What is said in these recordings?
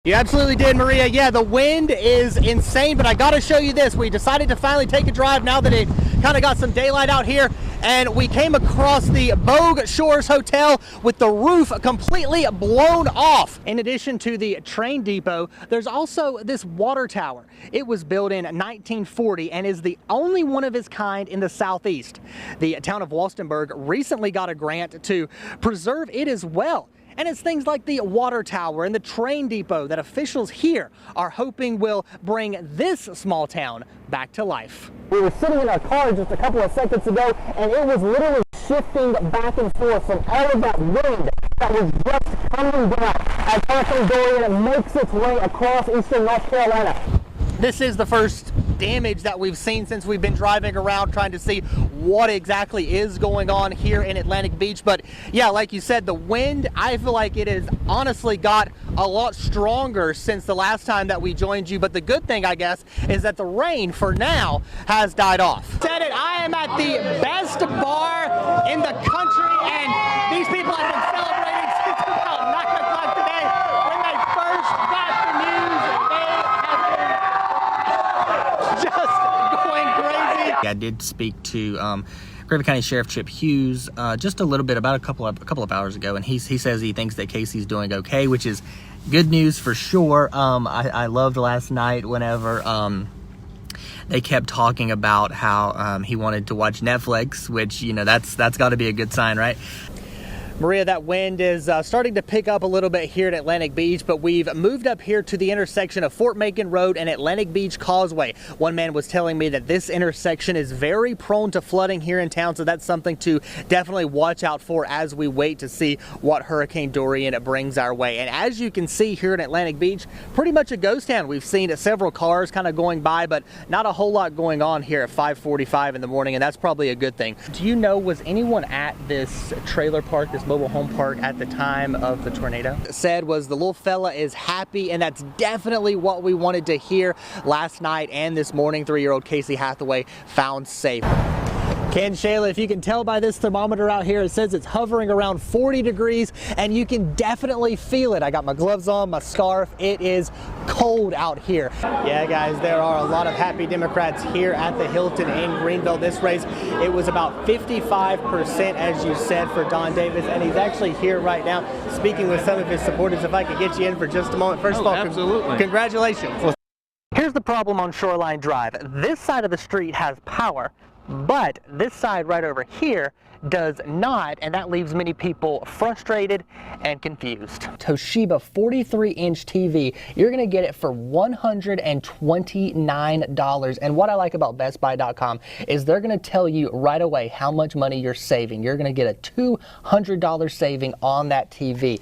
You absolutely did, Maria. Yeah, the wind is insane, but I got to show you this. We decided to finally take a drive now that it kind of got some daylight out here, and we came across the Bogue Shores Hotel with the roof completely blown off. In addition to the train depot, there's also this water tower. It was built in 1940 and is the only one of its kind in the Southeast. The town of Walstenburg recently got a grant to preserve it as well. And it's things like the water tower and the train depot that officials here are hoping will bring this small town back to life. We were sitting in our car just a couple of seconds ago, and it was literally shifting back and forth from all of that wind that was just coming down as Hurricane Dorian makes its way across eastern North Carolina. This is the first damage that we've seen since we've been driving around trying to see what exactly is going on here in Atlantic Beach. But yeah, like you said, the wind, I feel like it has honestly got a lot stronger since the last time that we joined you. But the good thing, I guess, is that the rain for now has died off. Said it, I am at the best bar in the country, and these people have been celebrating since about 9 o'clock today when they first got the news. They have been just going crazy. I did speak to Griffin County Sheriff Chip Hughes just a little bit about a couple of hours ago, and he says he thinks that Casey's doing okay, which is good news for sure. I loved last night whenever they kept talking about how he wanted to watch Netflix, which, you know, that's got to be a good sign, right? Maria, that wind is starting to pick up a little bit here at Atlantic Beach, but we've moved up here to the intersection of Fort Macon Road and Atlantic Beach Causeway. One man was telling me that this intersection is very prone to flooding here in town, so that's something to definitely watch out for as we wait to see what Hurricane Dorian brings our way. And as you can see here in Atlantic Beach, pretty much a ghost town. We've seen several cars kind of going by, but not a whole lot going on here at 5:45 in the morning, and that's probably a good thing. Do you know, was anyone at this trailer park, this mobile home park, at the time of the tornado? Said was the little fella is happy, and that's definitely what we wanted to hear last night and this morning. 3-year-old Casey Hathaway found safe. Ken, Shayla, if you can tell by this thermometer out here, it says it's hovering around 40 degrees, and you can definitely feel it. I got my gloves on, my scarf. It is cold out here. Yeah, guys, there are a lot of happy Democrats here at the Hilton in Greenville. This race, it was about 55%, as you said, for Don Davis, and he's actually here right now speaking with some of his supporters. If I could get you in for just a moment. First of all, absolutely. Congratulations. Here's the problem on Shoreline Drive. This side of the street has power, but this side right over here does not, and that leaves many people frustrated and confused. Toshiba 43-inch TV, you're gonna get it for $129. And what I like about BestBuy.com is they're gonna tell you right away how much money you're saving. You're gonna get a $200 saving on that TV.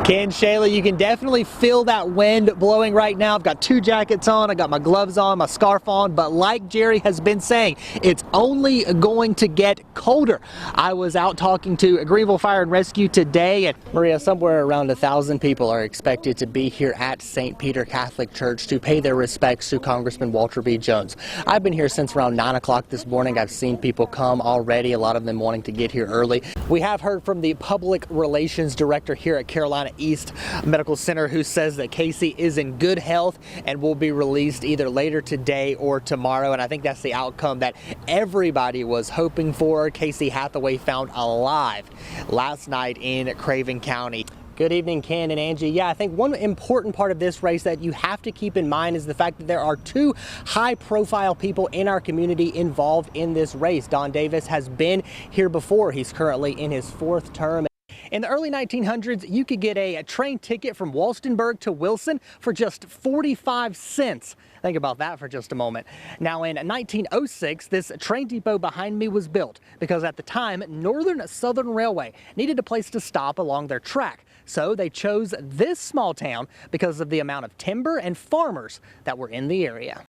Ken, Shayla, you can definitely feel that wind blowing right now. I've got 2 jackets on, I got my gloves on, my scarf on, but like Jerry has been saying, it's only going to get colder. I was out talking to Greenville Fire and Rescue today, and Maria, somewhere around 1,000 people are expected to be here at St. Peter Catholic Church to pay their respects to Congressman Walter B. Jones. I've been here since around 9 o'clock this morning. I've seen people come already, a lot of them wanting to get here early. We have heard from the public relations director here at Carolina East Medical Center, who says that Casey is in good health and will be released either later today or tomorrow, and I think that's the outcome that everybody was hoping for. Casey Hathaway found alive last night in Craven County. Good evening, Ken and Angie. Yeah, I think one important part of this race that you have to keep in mind is the fact that there are 2 high-profile people in our community involved in this race. Don Davis has been here before. He's currently in his 4th term. In the early 1900s, you could get a train ticket from Walstenburg to Wilson for just 45 cents. Think about that for just a moment. Now, in 1906, this train depot behind me was built because at the time, Northern Southern Railway needed a place to stop along their track. So they chose this small town because of the amount of timber and farmers that were in the area.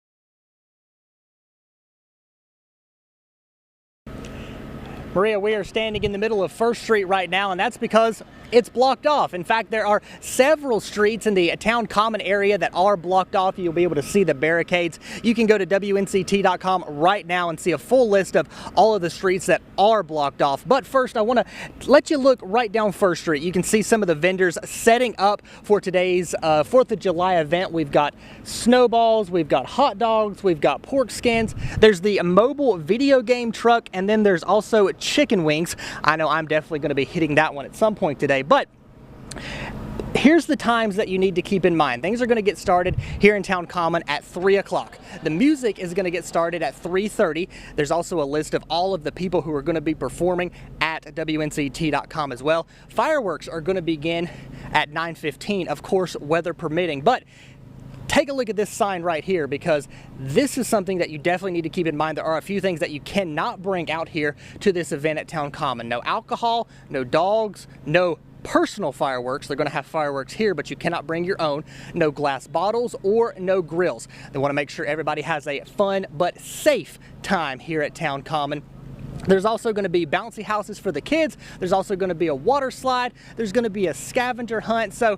Maria, we are standing in the middle of First Street right now, and that's because it's blocked off. In fact, there are several streets in the town common area that are blocked off. You'll be able to see the barricades. You can go to WNCT.com right now and see a full list of all of the streets that are blocked off. But first, I want to let you look right down First Street. You can see some of the vendors setting up for today's 4th of July event. We've got snowballs, we've got hot dogs, we've got pork skins. There's the mobile video game truck, and then there's also chicken wings. I know I'm definitely going to be hitting that one at some point today, but here's the times that you need to keep in mind. Things are going to get started here in Town Common at 3 o'clock. The music is going to get started at 3:30. There's also a list of all of the people who are going to be performing at WNCT.com as well. Fireworks are going to begin at 9:15, of course, weather permitting. But take a look at this sign right here, because this is something that you definitely need to keep in mind. There are a few things that you cannot bring out here to this event at Town Common. No alcohol, no dogs, no personal fireworks. They're going to have fireworks here, but you cannot bring your own. No glass bottles or no grills. They want to make sure everybody has a fun but safe time here at Town Common. There's also going to be bouncy houses for the kids. There's also going to be a water slide. There's going to be a scavenger hunt. So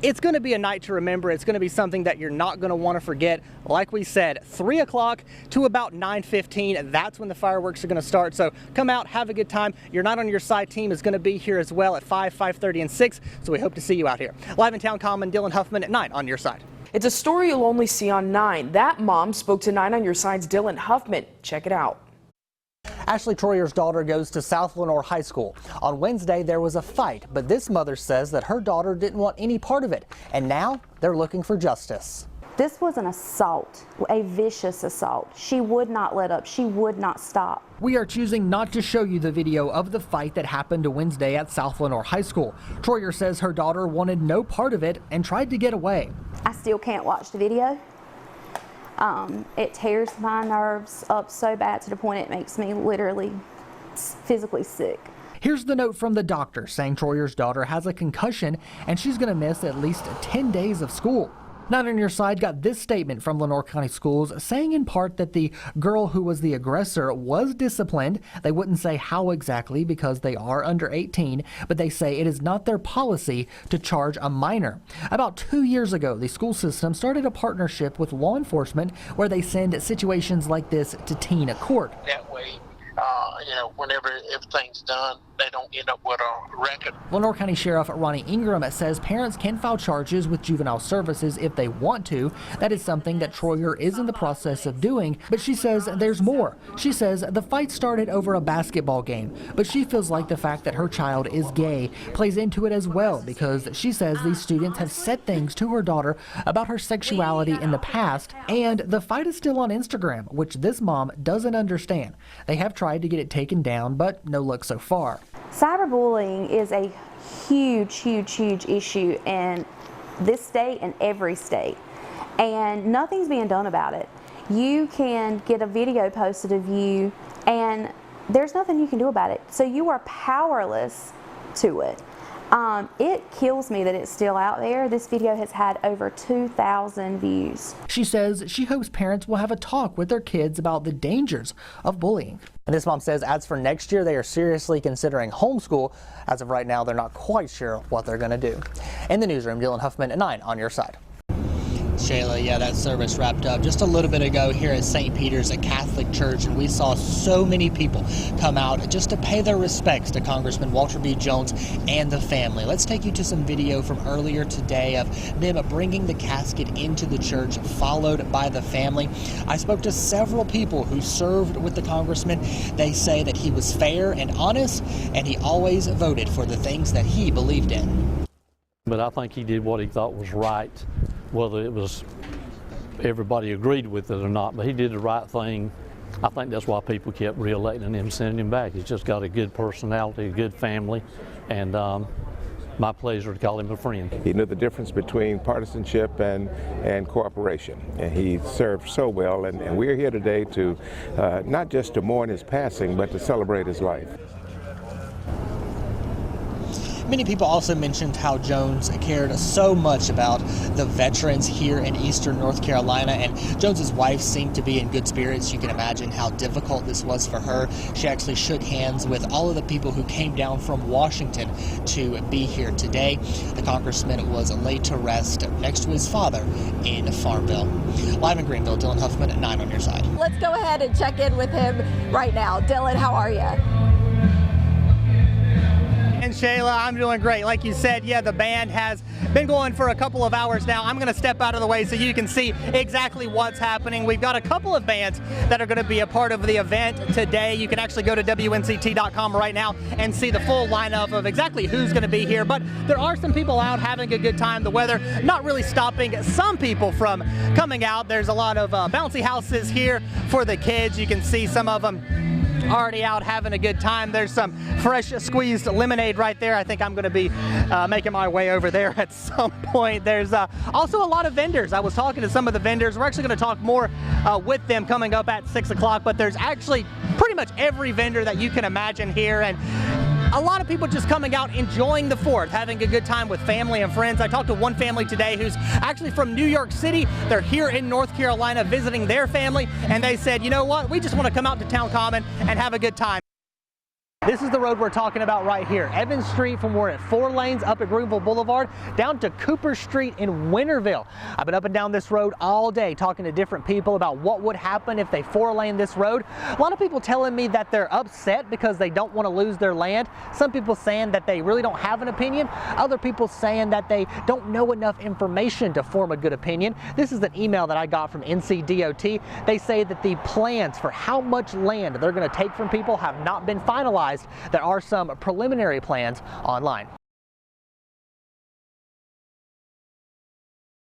it's going to be a night to remember. It's going to be something that you're not going to want to forget. Like we said, 3 o'clock to about 9:15, that's when the fireworks are going to start. So come out, have a good time. Your Night on Your Side team is going to be here as well at 5, 5:30, and 6. So we hope to see you out here. Live in Town Common, Dillon Huffman at 9 on Your Side. It's a story you'll only see on 9. That mom spoke to 9 on Your Side's Dillon Huffman. Check it out. Ashley Troyer's daughter goes to South Lenoir High School. On Wednesday, there was a fight, but this mother says that her daughter didn't want any part of it, and now they're looking for justice. This was an assault, a vicious assault. She would not let up. She would not stop. We are choosing not to show you the video of the fight that happened Wednesday at South Lenoir High School. Troyer says her daughter wanted no part of it and tried to get away. I still can't watch the video. It tears my nerves up so bad to the point it makes me literally physically sick. Here's the note from the doctor saying Troyer's daughter has a concussion and she's going to miss at least 10 days of school. Not on Your Side got this statement from Lenoir County Schools saying in part that the girl who was the aggressor was disciplined. They wouldn't say how exactly because they are under 18, but they say it is not their policy to charge a minor. About 2 years ago, the school system started a partnership with law enforcement where they send situations like this to teen court. That way, whenever everything's done, they don't end up with a record. Lenoir County Sheriff Ronnie Ingram says parents can file charges with juvenile services if they want to. That is something that Troyer is in the process of doing, but she says there's more. She says the fight started over a basketball game, but she feels like the fact that her child is gay plays into it as well, because she says these students have said things to her daughter about her sexuality in the past, and the fight is still on Instagram, which this mom doesn't understand. They have tried to get it taken down, but no luck so far. Cyberbullying is a huge issue in this state and every state, and nothing's being done about it. You can get a video posted of you and there's nothing you can do about it, so you are powerless to it. It kills me that it's still out there. This video has had over 2,000 views. She says she hopes parents will have a talk with their kids about the dangers of bullying. And this mom says as for next year, they are seriously considering homeschool. As of right now, they're not quite sure what they're going to do. In the newsroom, Dillon Huffman at 9 on Your Side. Shayla, yeah, that service wrapped up just a little bit ago here at St. Peter's, a Catholic church, and we saw so many people come out just to pay their respects to Congressman Walter B. Jones and the family. Let's take you to some video from earlier today of them bringing the casket into the church, followed by the family. I spoke to several people who served with the congressman. They say that he was fair and honest, and he always voted for the things that he believed in. But I think he did what he thought was right, whether it was everybody agreed with it or not, but he did the right thing. I think that's why people kept re-electing him, sending him back. He's just got a good personality, a good family, and my pleasure to call him a friend. He knew the difference between partisanship and cooperation, and he served so well, and we're here today to not just to mourn his passing, but to celebrate his life. Many people also mentioned how Jones cared so much about the veterans here in eastern North Carolina, and Jones's wife seemed to be in good spirits. You can imagine how difficult this was for her. She actually shook hands with all of the people who came down from Washington to be here today. The congressman was laid to rest next to his father in Farmville. Live in Greenville, Dillon Huffman at 9 on your side. Let's go ahead and check in with him right now. Dillon, how are you? And Shayla, I'm doing great. Like you said, yeah, the band has been going for a couple of hours now. I'm going to step out of the way so you can see exactly what's happening. We've got a couple of bands that are going to be a part of the event today. You can actually go to WNCT.com right now and see the full lineup of exactly who's going to be here. But there are some people out having a good time. The weather not really stopping some people from coming out. There's a lot of bouncy houses here for the kids. You can see some of them already out having a good time. There's some fresh squeezed lemonade right there. I think I'm going to be making my way over there at some point. There's also a lot of vendors. I was talking to some of the vendors. We're actually going to talk more with them coming up at 6 o'clock, but there's actually pretty much every vendor that you can imagine here, and a lot of people just coming out enjoying the 4th, having a good time with family and friends. I talked to one family today who's actually from New York City. They're here in North Carolina visiting their family, and they said, you know what, we just want to come out to Town Common and have a good time. This is the road we're talking about right here. Evans Street, from we're at 4 lanes up at Greenville Boulevard down to Cooper Street in Winterville. I've been up and down this road all day talking to different people about what would happen if they 4-lane this road. A lot of people telling me that they're upset because they don't want to lose their land. Some people saying that they really don't have an opinion. Other people saying that they don't know enough information to form a good opinion. This is an email that I got from NCDOT. They say that the plans for how much land they're going to take from people have not been finalized. There are some preliminary plans online.